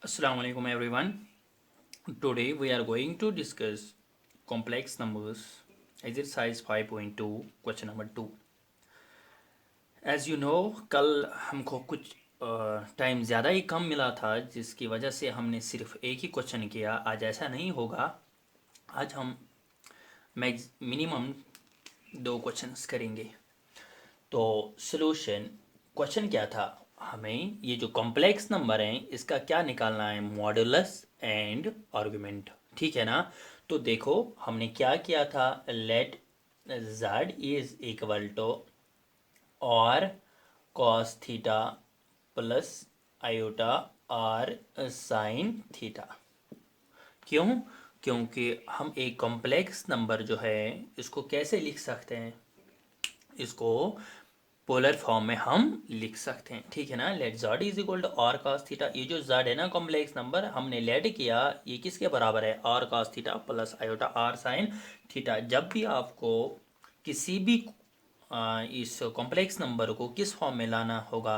Assalamu alaikum everyone. Today we are going to discuss complex numbers exercise 5.2 question number 2. As you know कल हमको कुछ time ज़्यादा ही कम मिला था जिसकी वजह से हमने सिर्फ एक ही क्वेश्चन किया। आज ऐसा नहीं होगा। आज हम मिनिमम 2 क्वेश्चंस करेंगे। तो सॉल्यूशन क्वेश्चन क्या था, हमें ये जो कॉम्प्लेक्स नंबर हैं इसका क्या निकालना है, मॉडुलस एंड आर्गुमेंट। ठीक है ना। तो देखो हमने क्या किया था, let z is equal to और cos theta plus iota are sine theta. क्यों? क्योंकि हम एक कॉम्प्लेक्स नंबर जो है इसको कैसे लिख सकते हैं, इसको पोलर फॉर्म में हम लिख सकते हैं। ठीक है ना। Let z is equal to R cos theta. ये जो z है ना कॉम्प्लेक्स नंबर हमने लेट किया, ये किसके बराबर है, R cos theta plus iota are sine theta. जब भी आपको किसी भी इस कॉम्प्लेक्स नंबर को किस फॉर्म में लाना होगा,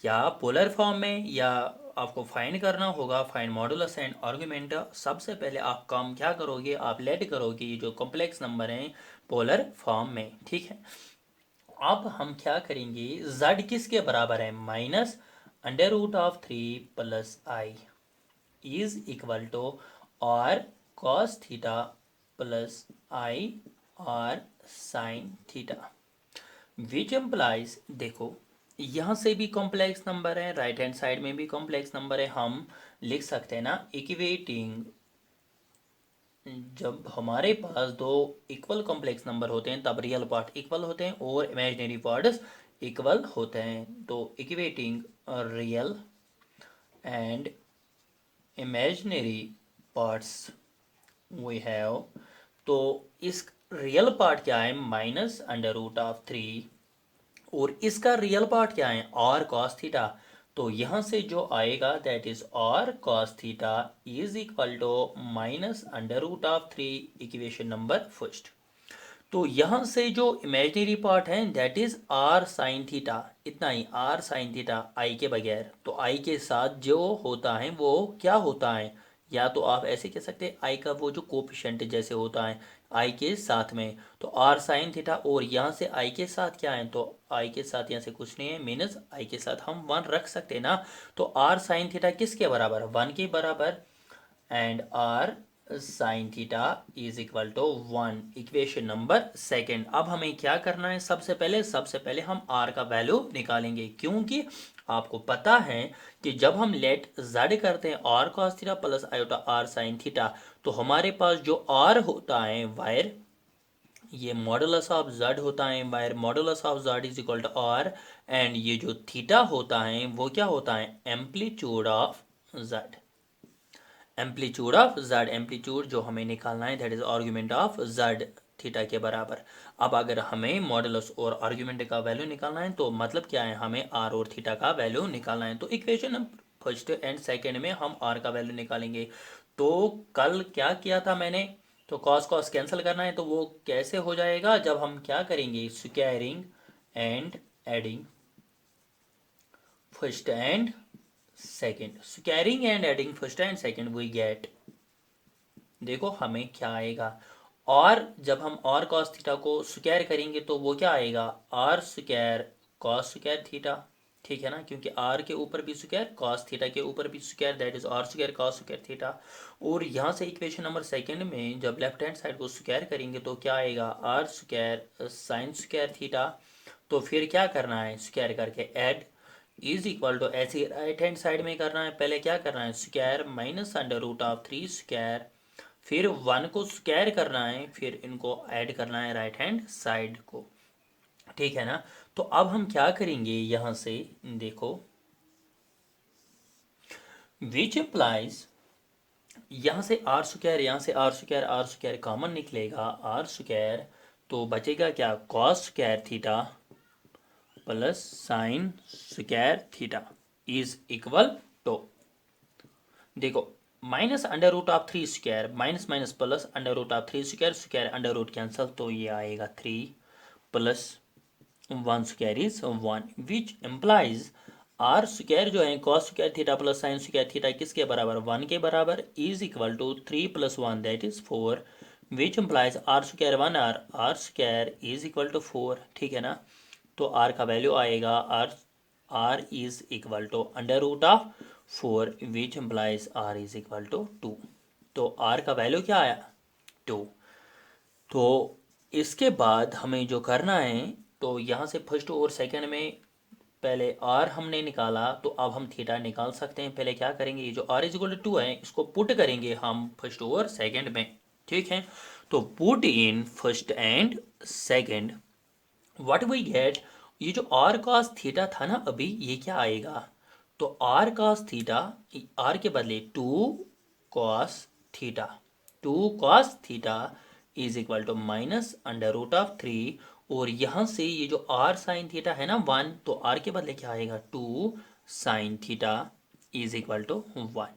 या पोलर फॉर्म में, या आपको फाइंड करना होगा फाइंड मॉडुलस एंड आर्गुमेंट, सबसे पहले आप काम क्या करोगे, आप लेट करोगे ये जो कॉम्प्लेक्स नंबर हैं पोलर फॉर्म में। ठीक है। अब हम क्या करेंगे, z किसके बराबर है, minus under root of 3 plus I is equal to और cos theta plus I R sine theta, which implies, देखो यहाँ से भी कॉम्प्लेक्स नंबर है, राइट हैंड साइड में भी कॉम्प्लेक्स नंबर है। हम लिख सकते हैं ना इक्वेटिंग, जब हमारे पास दो इक्वल कॉम्प्लेक्स नंबर होते हैं तब रियल पार्ट इक्वल होते हैं और इमेजिनरी पार्ट्स इक्वल होते हैं। तो equating real and imaginary parts we have, तो इस रियल पार्ट क्या है, माइनस अंडर रूट ऑफ 3, और इसका रियल पार्ट क्या है, आर कॉस थीटा। तो यहां से जो आएगा that is R cos theta is equal to minus under root of 3, equation number first. तो यहां से जो इमेजिनरी पार्ट है that is R sine theta, इतना ही, आर साइन थीटा आई के बगैर। तो आई के साथ जो होता है वो क्या होता है, या तो आप ऐसे कह सकते हैं आई का वो जो कोफिशिएंट जैसे होता है आई के साथ में, तो आर साइन थीटा, और यहाँ से आई के साथ क्या है, तो आई के साथ यहाँ से कुछ नहीं है, माइनस आई के साथ हम 1 रख सकते हैं ना। तो आर साइन थीटा किसके बराबर, 1 के बराबर, and R sine theta is equal to 1, equation number second. अब हमें क्या करना है, सबसे पहले हम आर का वैल्यू निकालेंगे, क्योंकि आपको पता है कि जब हम लेट z करते हैं R cos theta plus iota are sine theta, तो हमारे पास जो आर होता है वायर, ये मॉडुलस ऑफ z होता है, where modulus of z is equal to R, and ये जो थीटा होता है वो क्या होता है, amplitude of z। Amplitude of z, amplitude जो हमें निकालना है that is argument of z theta के बराबर। अब अगर हमें मॉडुलस और आर्गुमेंट का वैल्यू निकालना है तो मतलब क्या है, हमें r और थीटा का वैल्यू निकालना है। तो इक्वेशन फर्स्ट एंड सेकेंड में हम r का वैल्यू निकालेंगे। तो कल क्या किया था मैंने, तो कॉस कॉस कैंसिल करना है, तो वो कैसे हो जाएगा, जब हम क्या करेंगे, squaring and adding first and second, squaring and adding first and second we get, देखो हमें क्या आएगा, और जब हम और कॉस थीटा को स्क्वायर करेंगे तो वो क्या आएगा, are square cos square theta. ठीक है ना, क्योंकि आर के ऊपर भी स्क्वायर, कॉस थीटा के ऊपर भी square, that is R square cos square theta. और यहाँ से इक्वेशन नंबर सेकंड में जब लेफ्ट हैंड साइड को स्क्वायर करेंगे तो क्या आएगा, are square sine square theta. तो फिर क्या करना है, स्क्वायर करके ऐड इज इक्वल टू, ऐसे राइट हैंड साइड में करना है, पहले क्या करना है, square minus under root of 3 square, फिर 1 को स्क्वायर करना है, फिर इनको ऐड करना है राइट हैंड साइड को। ठीक है ना। तो अब हम क्या करेंगे, यहां से देखो विच इम्प्लाइज, यहां से आर स्क्वायर, यहाँ से आर स्क्वायर कॉमन निकलेगा, आर स्क्वायर, तो बचेगा क्या, cos square theta plus sine square theta is equal to, देखो minus under root of 3 square, minus minus plus under root of 3 square, square under root cancel, तो ये आएगा 3 plus 1 square is 1, which implies R square जो है cos square theta plus sine square theta किसके बराबर, 1 के बराबर, is equal to 3 + 1 that is 4, which implies are square 1r, R square is equal to 4, ठीक है ना। तो आर का वैल्यू आएगा R is equal to √4, which implies R is equal to 2। तो आर का वैल्यू क्या आया, 2। तो इसके बाद हमें जो करना है, तो यहाँ से फर्स्ट और सेकंड में पहले आर हमने निकाला, तो अब हम थीटा निकाल सकते हैं। पहले क्या करेंगे, ये जो आर इज इक्वल टू 2 है इसको पुट करेंगे हम फर्स्ट और सेकंड में, ठीक है। तो put in first and second, what we get, ये जो आर कॉस थीटा था ना अभी, ये क्या आएगा, तो आर कॉस थीटा, आर के बदले 2 cos theta, 2 cos theta is equal to -√3, और यहाँ से ये जो आर साइन थीटा है ना 1, तो आर के बदले क्या आएगा, 2 sine theta is equal to 1,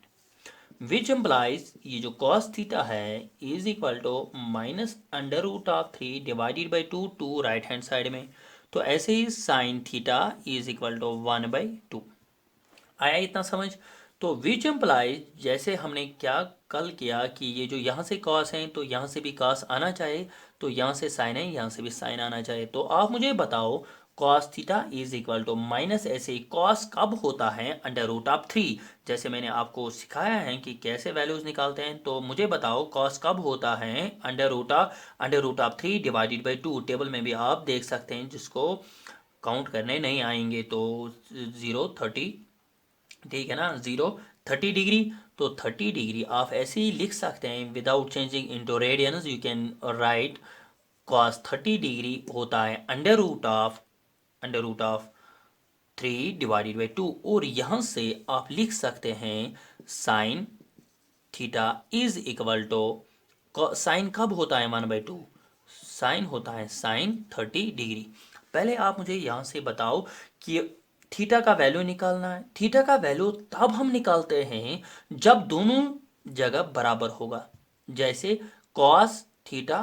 which implies ये जो कॉस थीटा है is equal to -√3 divided by 2, 2 right hand side में, तो ऐसे ही sine theta is equal to 1/2। आया इतना समझ। तो विच एम्प्लाइज, जैसे हमने क्या कल किया कि ये जो यहाँ से कॉस है तो यहाँ से भी कॉस आना चाहिए, तो यहाँ से साइन है यहाँ से भी साइन आना चाहिए। तो आप मुझे बताओ cos theta is equal to minus, ऐसे कॉस कब होता है, √3। जैसे मैंने आपको सिखाया है कि कैसे वैल्यूज निकालते हैं, तो मुझे बताओ कॉस कब होता है, √3 डिवाइडेड बाई 2। टेबल में भी आप देख सकते हैं, जिसको काउंट करने नहीं आएंगे तो 0 30, ठीक है ना, 0 30 डिग्री। तो 30 डिग्री आप ऐसे ही लिख सकते हैं without changing into radians, you can write cos 30 degree होता है under root of 3 divided by 2, और यहाँ से आप लिख सकते हैं sine theta is equal to, sine कब होता है 1/2, साइन होता है साइन 30 डिग्री। पहले आप मुझे यहाँ से बताओ कि थीटा का वैल्यू निकालना है। थीटा का वैल्यू तब हम निकालते हैं जब दोनों जगह बराबर होगा। जैसे cos theta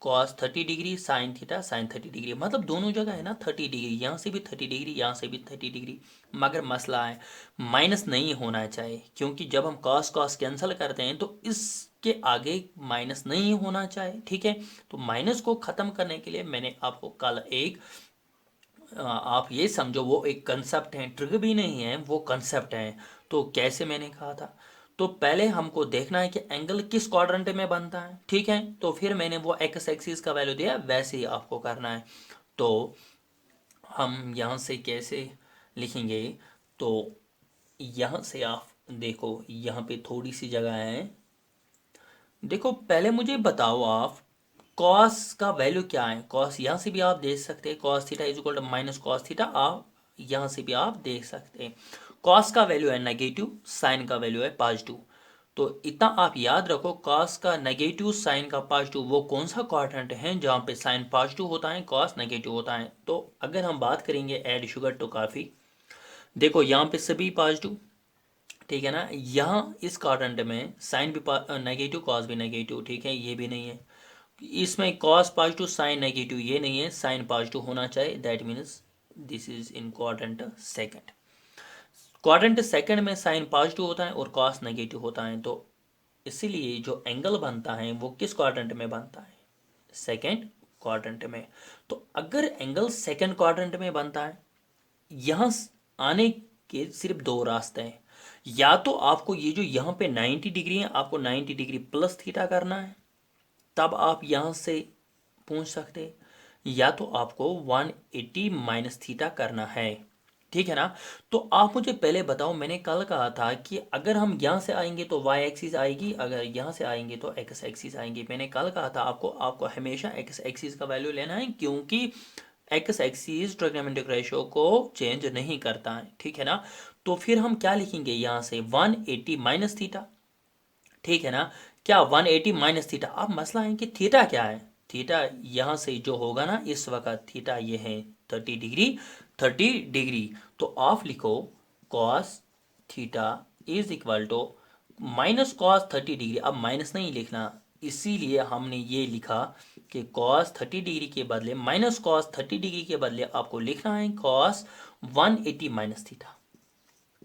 cos 30 degree, sine theta sine 30 degree, मतलब दोनों जगह है ना 30 डिग्री, यहाँ से भी 30 डिग्री यहाँ से भी 30 डिग्री। मगर मसला है माइनस नहीं होना चाहिए, क्योंकि जब हम कॉस कॉस कैंसिल करते हैं तो इसके आगे माइनस नहीं होना चाहिए, ठीक है। तो माइनस को ख़त्म करने के लिए मैंने आपको कल एक आप ये समझो वो एक कंसेप्ट है, ट्रिक भी नहीं है, वो कंसेप्ट है। तो कैसे मैंने कहा था, तो पहले हमको देखना है कि एंगल किस क्वाड्रेंट में बनता है, ठीक है। तो फिर मैंने वो एक्स एक्सिस का वैल्यू दिया, वैसे ही आपको करना है। तो हम यहाँ से कैसे लिखेंगे, तो यहाँ से आप देखो यहाँ पे थोड़ी सी जगह है। देखो पहले मुझे बताओ आप कॉस का वैल्यू क्या है। कॉस यहाँ से भी आप देख सकते हैं, cos theta is equal to minus cos theta, आप यहाँ से भी आप देख सकते हैं। कॉस का वैल्यू है नेगेटिव, साइन का वैल्यू है पॉजिटिव। तो इतना आप याद रखो, कॉस का नेगेटिव साइन का पॉजिटिव, वो कौन सा क्वाड्रेंट है जहाँ पे साइन पॉजिटिव होता है कॉस नेगेटिव होता है। तो अगर हम बात करेंगे ऐड शुगर टू कॉफ़ी, देखो यहाँ पे सभी पॉजिटिव, ठीक है ना। यहाँ इस क्वाड्रेंट में साइन भी नेगेटिव कॉस भी नेगेटिव, ठीक है, ये भी नहीं है। इसमें कॉस पॉजिटिव साइन नेगेटिव, ये नहीं है, साइन पॉजिटिव होना चाहिए, that means this is in quadrant second. Quadrant second में साइन पॉजिटिव होता है और कॉस नेगेटिव होता है, तो इसीलिए जो एंगल बनता है वो किस क्वाड्रेंट में बनता है, सेकंड क्वाड्रेंट में। तो अगर एंगल सेकंड क्वाड्रेंट में बनता है, यहाँ आने के सिर्फ दो रास्ते हैं। या तो आपको ये जो यहाँ पे 90 डिग्री है, आपको 90 डिग्री प्लस थीटा करना है, तब आप यहाँ से पूछ सकते हैं, या तो आपको 180 माइनस थीटा करना है, ठीक है ना। तो आप मुझे पहले बताओ, मैंने कल कहा था कि अगर हम यहाँ से आएंगे तो वाई एक्सिस आएगी, अगर यहाँ से आएंगे तो एक्स एक्सिस आएंगी। मैंने कल कहा था आपको आपको हमेशा एक्स एक्सिस का वैल्यू लेना है, क्योंकि एक्स एक्सिस ट्रिग्नोमेट्रिक रेशियो को चेंज नहीं करता है, ठीक है ना। तो फिर हम क्या लिखेंगे, यहाँ से 180 माइनस थीटा, ठीक है ना। क्या 180 माइनस थीटा, अब मसला है कि थीटा क्या है। थीटा यहाँ से जो होगा ना इस वक्त, थीटा ये है 30 डिग्री, 30 डिग्री। तो आप लिखो cos theta is equal to minus cos 30 degree, अब माइनस नहीं लिखना, इसीलिए हमने ये लिखा कि कॉस 30 डिग्री के बदले माइनस कॉस 30 डिग्री के बदले आपको लिखना है cos 180 minus theta.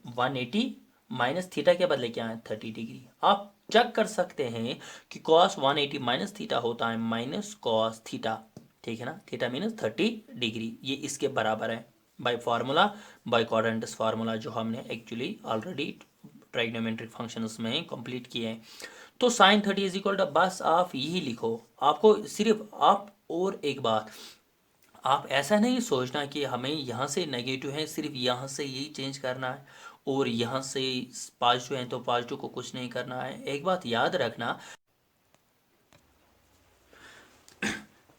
180 minus theta के बदले क्या है 30 डिग्री। आप चेक कर सकते हैं कि कॉस 180 माइनस थीटा होता है माइनस कॉस थीटा, ठीक है ना। थीटा मीनस 30 डिग्री, ये इसके बराबर है बाय फार्मूला, बाय क्वाड्रेंटस फार्मूला जो हमने एक्चुअली ऑलरेडी ट्राइग्नोमेट्रिक फंक्शंस में कंप्लीट किए हैं। तो साइन 30 इज इक्वल टू, बस आप यही लिखो। आपको सिर्फ आप, और एक बात, आप ऐसा नहीं सोचना कि हमें यहाँ से नेगेटिव है सिर्फ यहाँ से यही चेंज करना है, और यहाँ से पॉजिटिव है तो पॉजिटिव को कुछ नहीं करना है। एक बात याद रखना,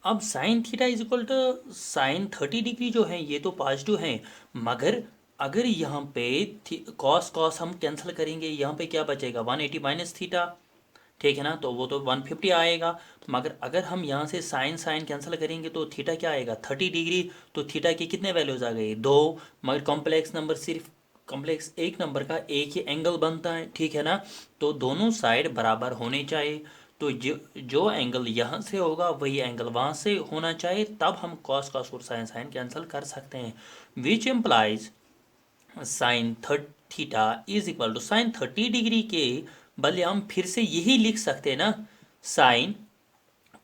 अब sine theta is equal to sine 30 degree जो है ये तो पॉजिटिव है, मगर अगर यहाँ पे कॉस कॉस हम कैंसिल करेंगे, यहाँ पे क्या बचेगा 180 माइनस थीटा, ठीक है ना, तो वो तो 150 आएगा। मगर अगर हम यहाँ से साइन साइन कैंसिल करेंगे तो थीटा क्या आएगा 30 डिग्री, तो थीटा के कितने वैल्यूज आ गए 2। मगर कॉम्प्लेक्स नंबर सिर्फ कॉम्प्लेक्स एक नंबर का एक ही एंगल बनता है, ठीक है ना, तो दोनों साइड बराबर होने चाहिए। तो जो एंगल यहाँ से होगा वही एंगल वहाँ से होना चाहिए, तब हम कॉस कॉस और साइन साइन कैंसिल कर सकते हैं। Which implies sine theta is equal to sine 30 degree के बदले हम फिर से यही लिख सकते हैं ना साइन,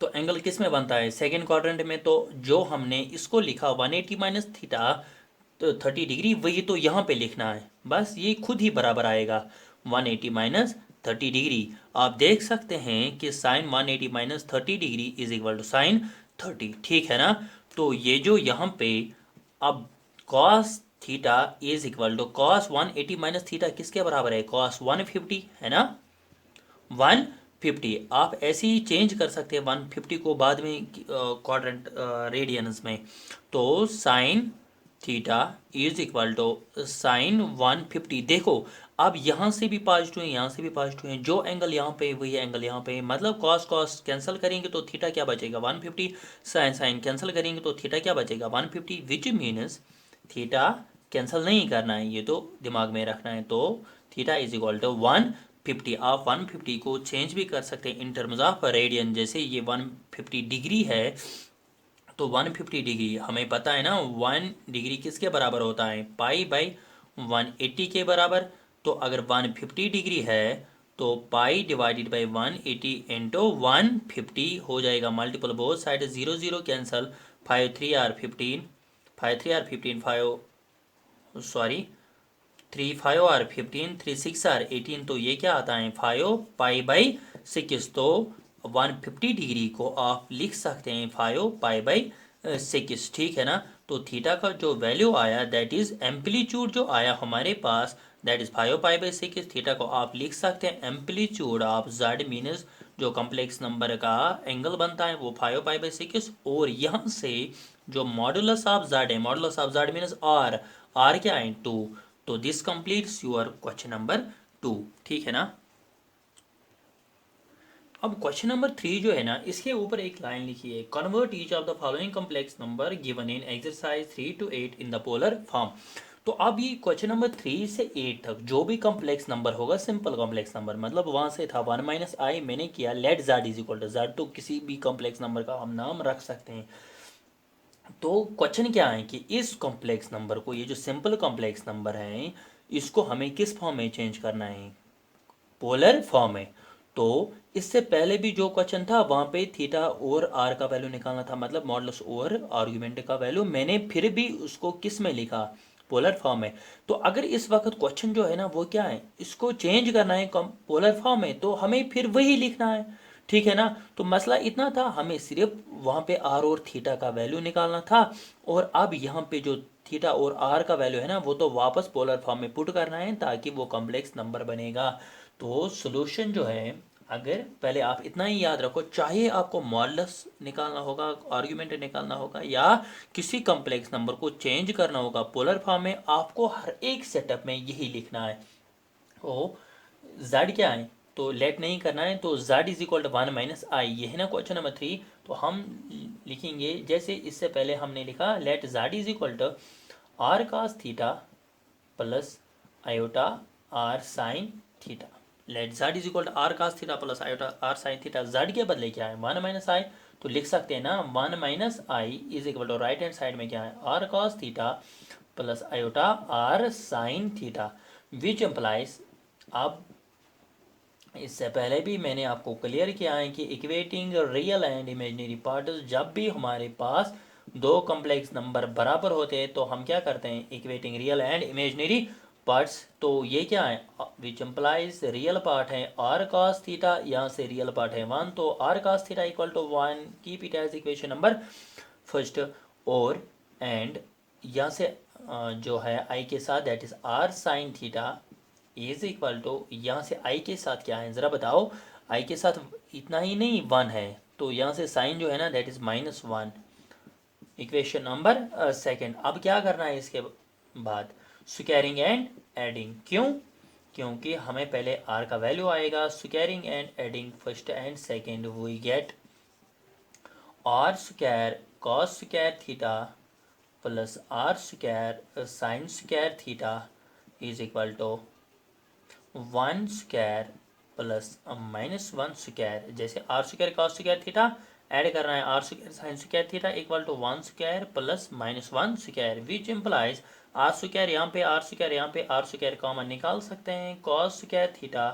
तो एंगल किस में बनता है सेकेंड क्वाड्रेंट में, तो जो हमने इसको लिखा 180 माइनस थीटा तो 30 डिग्री, वही तो यहाँ पे लिखना है, बस ये खुद ही बराबर आएगा 180 माइनस 30 डिग्री। आप देख सकते हैं कि sine 180 minus 30 degree is equal to sine 30, ठीक है ना। तो ये जो यहाँ पे अब cos theta is equal to cos 180 minus theta किसके बराबर है कॉस 150, है ना 150। आप ऐसे ही चेंज कर सकते हैं 150 को बाद में क्वाड्रेंट रेडियंस में, तो sine theta is equal to sine 150। देखो अब यहाँ से भी पॉजिटिव है यहाँ से भी पॉजिटिव है, जो एंगल यहाँ पे वही एंगल यहाँ पे, मतलब कॉस कॉस कैंसिल करेंगे तो थीटा क्या बचेगा 150, साइन साइन कैंसिल करेंगे तो थीटा क्या बचेगा 150, विच मीन्स थीटा कैंसिल नहीं करना है, ये तो दिमाग में रखना है। तो थीटा इज इक्वल टू 150। आप 150 को चेंज भी कर सकते हैं इन टर्म्स ऑफ रेडियन, जैसे ये 150 डिग्री है तो 150 डिग्री हमें पता है ना 1 डिग्री किसके बराबर होता है पाई बाई 180 के बराबर। तो अगर 150 डिग्री है तो पाई डिवाइडेड बाई 180 इंटू 150 हो जाएगा multiple, both side 0 0 cancel, 5 3 are 15, 5 3 are 15, 5 sorry 3 5 are 15, 3 6 are 18, तो ये क्या आता है 5 पाई बाई 6। तो 150 डिग्री को आप लिख सकते हैं 5 पाई बाई 6, ठीक है ना। तो थीटा का जो वैल्यू आया दैट इज एम्पलीट्यूड जो आया हमारे पास that is 5 pi by 6। Theta को आप लिख सकते हैं एम्पलीट्यूड ऑफ जेड मीनस जो कॉम्प्लेक्स नंबर का एंगल बनता है वो 5 पाई बाई 6, और यहाँ से जो मॉडुलस ऑफ जेड है, modulus of Z means R, R क्या है 2। तो this completes your question number 2, ठीक है ना। अब क्वेश्चन नंबर 3 जो है ना इसके ऊपर एक लाइन लिखी है, convert each of the following complex number given in exercise 3 to 8 in the polar form. तो अब ये क्वेश्चन नंबर 3 से 8 तक जो भी कॉम्प्लेक्स नंबर होगा सिंपल कॉम्प्लेक्स नंबर, मतलब वहां से था 1 माइनस आई, मैंने किया let Z is equal to Z, तो किसी भी कॉम्प्लेक्स नंबर का हम नाम रख सकते हैं। तो क्वेश्चन क्या है कि इस कॉम्प्लेक्स नंबर को, ये जो सिंपल कॉम्प्लेक्स नंबर है, इसको हमें किस फॉर्म में चेंज करना है पोलर फॉर्म में। तो इससे पहले भी जो क्वेश्चन था वहां पे थीटा और आर का वैल्यू निकालना था, मतलब मॉडुलस और आर्गुमेंट का वैल्यू, मैंने फिर भी उसको किस में लिखा पोलर फॉर्म में। तो अगर इस वक्त क्वेश्चन जो है ना वो क्या है इसको चेंज करना है पोलर फॉर्म में, तो हमें फिर वही लिखना है, ठीक है ना। तो मसला इतना था, हमें सिर्फ वहां पे आर और थीटा का वैल्यू निकालना था, और अब यहाँ पे जो थीटा और आर का वैल्यू है ना वो तो वापस पोलर फॉर्म में पुट करना है ताकि वो कॉम्प्लेक्स नंबर बनेगा। तो सोल्यूशन जो है, अगर पहले आप इतना ही याद रखो, चाहे आपको मॉडुलस निकालना होगा, आर्ग्यूमेंट निकालना होगा, या किसी कॉम्प्लेक्स नंबर को चेंज करना होगा पोलर फॉर्म में, आपको हर एक सेटअप में यही लिखना है। ओ जेड क्या है तो लेट नहीं करना है, तो Z is equal to 1 minus I, ये है ना क्वेश्चन नंबर 3। तो हम लिखेंगे जैसे इससे पहले हमने लिखा let Z is equal to R cos theta plus iota are sine theta. Let Z is equal to R cos theta plus iota are sine theta, Z के बदले क्या है 1 माइनस आई, तो लिख सकते हैं ना 1 minus I is equal to right hand side में क्या है R cos theta plus iota are sine theta. Which implies, अब इससे पहले भी मैंने आपको क्लियर किया है कि equating real and imaginary parts, जब भी हमारे पास दो कॉम्प्लेक्स नंबर बराबर होते हैं तो हम क्या करते हैं, equating real and imaginary parts. तो ये क्या है, विच एम्प्लाइज रियल पार्ट है आर कॉस थीटा, यहाँ से रियल पार्ट है 1, तो R cos theta equal to 1, keep it as equation number first. और एंड यहाँ से जो है आई के साथ that is R sine theta is equal to, यहाँ से आई के साथ क्या है ज़रा बताओ, आई के साथ इतना ही नहीं 1 है, तो यहाँ से साइन जो है ना that is -1, equation number second. अब क्या करना है इसके बाद, स्क्वायरिंग एंड एडिंग, क्यों, क्योंकि हमें पहले आर का वैल्यू आएगा, squaring and adding first and second, we get R square cos square theta plus R square sine square theta is equal to 1 square plus -1 square, जैसे R square cos square theta add करना है, R square sine square theta equal to 1 square plus -1 square, which implies are square यहाँ पे are square यहाँ पे are square common निकाल सकते हैं, cos square theta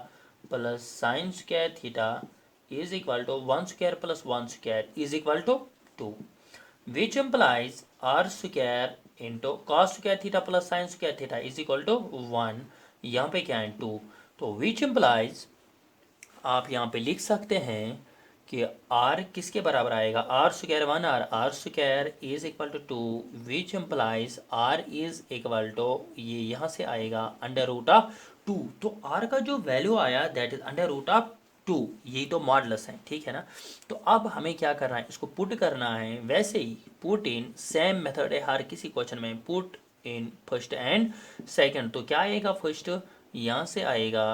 plus sine square theta is equal to 1 square plus 1 square is equal to 2, which implies are square into cos square theta plus sine square theta is equal to 1, यहाँ पे क्या है 2, तो which implies आप यहाँ पे लिख सकते हैं कि r किसके बराबर आएगा, are square 1 r square is equal to 2, which implies r is equal to, ये यहाँ से आएगा अंडर रूट ऑफ 2, तो r का जो वैल्यू आया that is under root of 2, यही तो मॉडलस है, ठीक है ना। तो अब हमें क्या करना है, इसको पुट करना है, वैसे ही पुट इन सेम मेथड है हर किसी क्वेश्चन में, put in first and second, तो क्या आएगा फर्स्ट, यहाँ से आएगा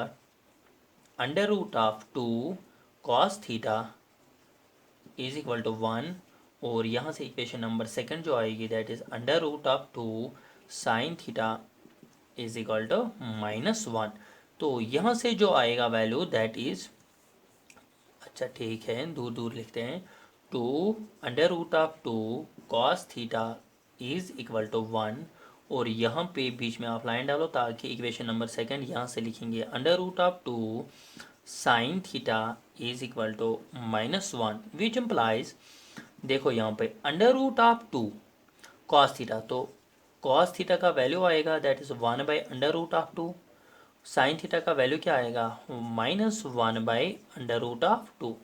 under root of 2 cos theta is equal to 1, और यहाँ से इक्वेशन नंबर सेकंड जो आएगी that is under root of 2 sine theta is equal to -1, तो यहाँ से जो आएगा वैल्यू दैट इज, अच्छा ठीक है दूर दूर लिखते हैं, 2 under root of 2 cos theta is equal to 1, और यहाँ पे बीच में आप लाइन डालो ताकि इक्वेशन नंबर सेकंड यहाँ से लिखेंगे under root of 2 sine theta is equal to -1, which implies, देखो यहाँ पे under root of 2 cos theta, तो कॉस थीटा का वैल्यू आएगा that is 1 by under root of 2, sine theta का वैल्यू क्या आएगा -1 by under root of 2,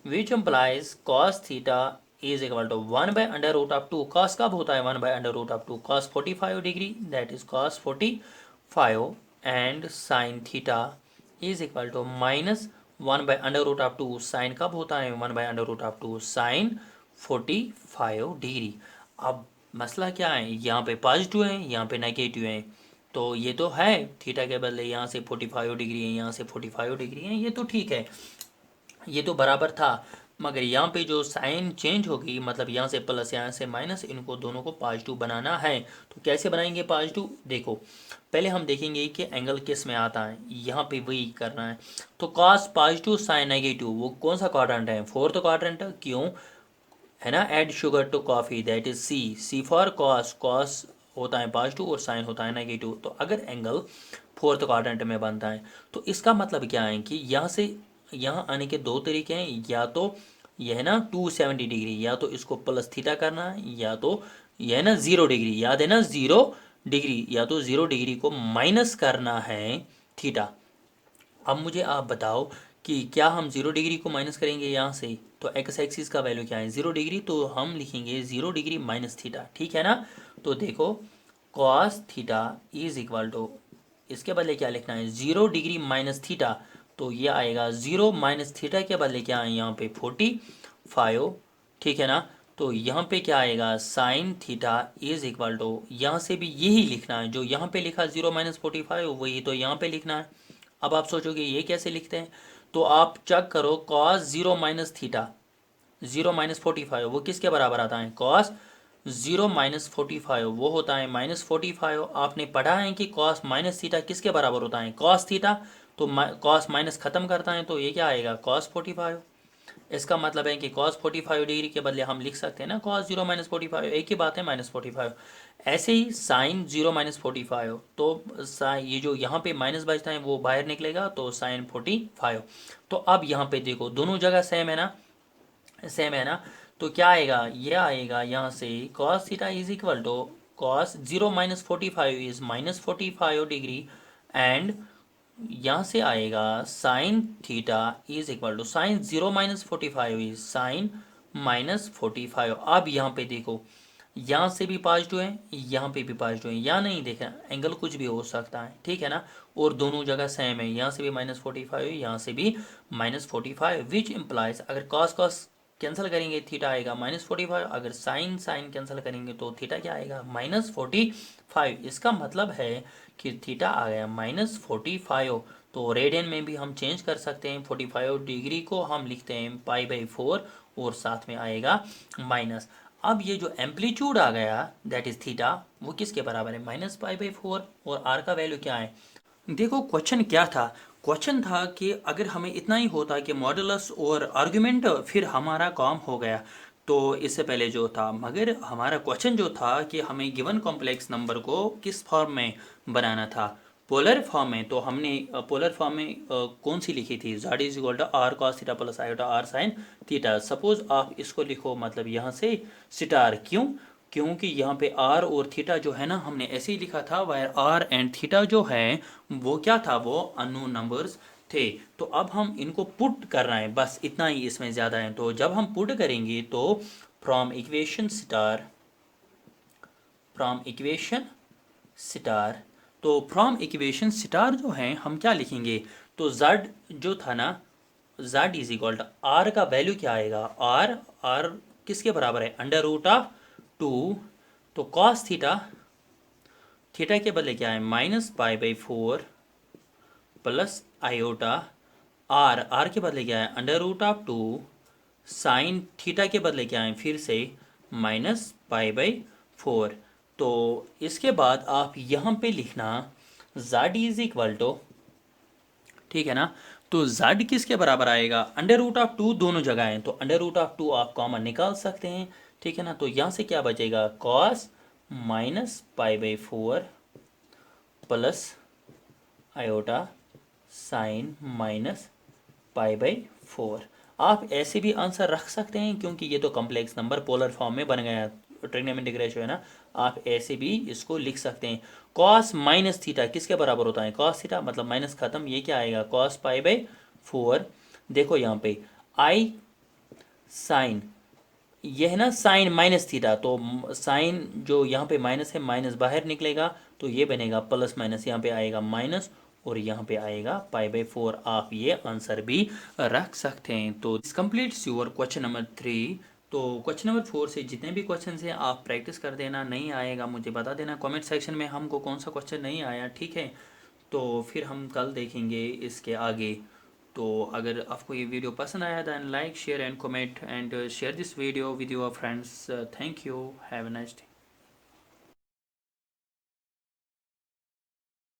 which implies cos theta is equal to 1 by under root of 2, cos कब होता है 1 by under root of 2, cos 45 degree that is cos 45, and sine theta is equal to -1 by under root of 2, sine कब होता है 1 by under root of 2, sine 45 degree. अब मसला क्या है, यहाँ पे पॉजिटिव है यहाँ पे नेगेटिव है, तो ये तो है थीटा के बदले यहाँ से 45 डिग्री है यहाँ से 45 डिग्री है, ये तो ठीक है, ये तो बराबर था, मगर यहाँ पे जो साइन चेंज होगी, मतलब यहाँ से प्लस यहाँ से माइनस, इनको दोनों को पॉजिटिव बनाना है, तो कैसे बनाएंगे पॉजिटिव, देखो पहले हम देखेंगे कि एंगल किस में आता है, यहाँ पे वही करना है, तो कॉस पॉजिटिव साइन नेगेटिव, वो कौन सा क्वाड्रेंट है, फोर्थ क्वाड्रेंट, क्यों है ना, add sugar to coffee that is C for cos, cos होता है पॉजिटिव और साइन होता है नेगेटिव, तो अगर एंगल फोर्थ क्वाड्रेंट में बनता है तो इसका मतलब क्या है कि यहाँ से यहाँ आने के दो तरीके हैं, या तो यह है ना 270 डिग्री, या तो इसको प्लस थीटा करना है, या तो यह है ना 0 डिग्री, याद है ना 0 डिग्री, या तो 0 डिग्री को माइनस करना है थीटा। अब मुझे आप बताओ कि क्या हम 0 डिग्री को माइनस करेंगे यहाँ से, तो एक्स एक्सिस का वैल्यू क्या है 0 डिग्री, तो हम लिखेंगे 0 डिग्री माइनस थीटा, ठीक है ना। तो देखो cos theta is equal to, इसके बदले क्या लिखना है 0 डिग्री माइनस थीटा, तो ये आएगा 0 माइनस थीटा के बदले क्या है यहाँ पे 45, ठीक है ना। तो यहाँ पे क्या आएगा sine theta is equal to, यहाँ से भी यही लिखना है जो यहाँ पे लिखा 0 माइनस 45 वही तो यहाँ पे लिखना है। अब आप सोचोगे ये कैसे लिखते हैं, तो आप चेक करो कॉस 0 माइनस थीटा 0 माइनस 45 वो किसके बराबर आता है, कॉस 0 माइनस 45 वो होता है -45, आपने पढ़ा है कि कॉस माइनस थीटा किसके बराबर होता है कॉस थीटा, तो कॉस माइनस खत्म करता है, तो ये क्या आएगा कॉस 45, इसका मतलब है कि कॉस 45 डिग्री के बदले हम लिख सकते हैं ना कॉस 0 माइनस 45, एक ही बात है -45, ऐसे ही साइन 0 - 45, तो ये जो यहाँ पे माइनस बचता है वो बाहर निकलेगा, तो साइन 45। तो अब यहाँ पे देखो दोनों जगह सेम है ना, सेम है ना, तो क्या आएगा, ये आएगा यहाँ से cos theta is equal to cos 0 - 45 is -45 degree, and यहाँ से आएगा sine theta is equal to sine 0 - 45 is sine -45। अब यहाँ पे देखो यहाँ से भी पॉजिटिव है, यहाँ पे भी पॉजिटिव है, या नहीं, देखा एंगल कुछ भी हो सकता है, ठीक है ना, और दोनों जगह सेम है, यहाँ से भी -45 है, यहाँ से भी -45, विच इम्प्लाइज अगर कॉस कॉस कैंसिल करेंगे थीटा आएगा -45, अगर साइन साइन कैंसिल करेंगे तो थीटा क्या आएगा -45। इसका मतलब है कि थीटा आ गया -45। तो रेडियन में भी हम चेंज कर सकते हैं, 45 डिग्री को हम लिखते हैं π/4 और साथ में आएगा माइनस। अब ये जो एम्पलीट्यूड आ गया दैट इज थीटा, वो किसके बराबर है, -π/4, और आर का वैल्यू क्या है। देखो क्वेश्चन क्या था, क्वेश्चन था कि अगर हमें इतना ही होता कि मॉडुलस और आर्गुमेंट, फिर हमारा काम हो गया। तो इससे पहले जो था, मगर हमारा क्वेश्चन जो था कि हमें गिवन कॉम्प्लेक्स नंबर को किस फॉर्म में बनाना था, पोलर फॉर्म में। तो हमने पोलर फॉर्म में कौन सी लिखी थी, z is equal to r cos theta plus iota are sine theta. Suppose आप इसको लिखो, मतलब यहाँ से स्टार, क्यों, क्योंकि यहाँ पे आर और थीटा जो है ना, हमने ऐसे ही लिखा था, वायर आर एंड थीटा जो है वो क्या था, वो अननोन नंबर्स थे। तो अब हम इनको पुट कर रहे हैं, बस इतना ही इसमें ज़्यादा है। तो जब हम पुट करेंगे तो from equation star, from equation star, तो फ्रॉम इक्वेशन स्टार जो है हम क्या लिखेंगे, तो z जो था ना, z is equal to r का वैल्यू क्या आएगा, आर, आर किसके बराबर है, √2, तो कॉस थीटा, थीटा के बदले क्या है -π/4 प्लस आयोटा, आर, आर के बदले क्या है √2, साइन थीटा के बदले क्या है फिर से -π/4। तो इसके बाद आप यहाँ पे लिखना z इज इक्वल टू, ठीक है ना, तो z किसके बराबर आएगा, √2 दोनों जगह है, तो √2 आप कॉमन निकाल सकते हैं, ठीक है ना। तो यहाँ से क्या बचेगा, cos -π/4 प्लस आयोटा साइन -π/4। आप ऐसे भी आंसर रख सकते हैं, क्योंकि ये तो कॉम्प्लेक्स नंबर पोलर फॉर्म में बन गया, ट्रिग्नोमेट्रिक रेशियो है ना, आप ऐसे भी इसको लिख सकते हैं। कॉस माइनस थीटा किसके बराबर होता है, कॉस थीटा, मतलब माइनस खत्म, ये क्या आएगा cos π/4। देखो यहाँ पे आई साइन, ये है ना साइन माइनस थीटा, तो साइन जो यहाँ पे माइनस है, माइनस बाहर निकलेगा, तो ये बनेगा प्लस माइनस, यहाँ पे आएगा माइनस, और यहाँ पे आएगा π/4। आप ये आंसर भी रख सकते हैं। तो this completes your question number 3। तो क्वेश्चन नंबर 4 से जितने भी क्वेश्चन हैं आप प्रैक्टिस कर देना, नहीं आएगा मुझे बता देना कमेंट सेक्शन में हमको कौन सा क्वेश्चन नहीं आया, ठीक है। तो फिर हम कल देखेंगे इसके आगे। तो अगर आपको ये वीडियो पसंद आया then like share and comment and share this video with your friends. Thank you, have a nice day.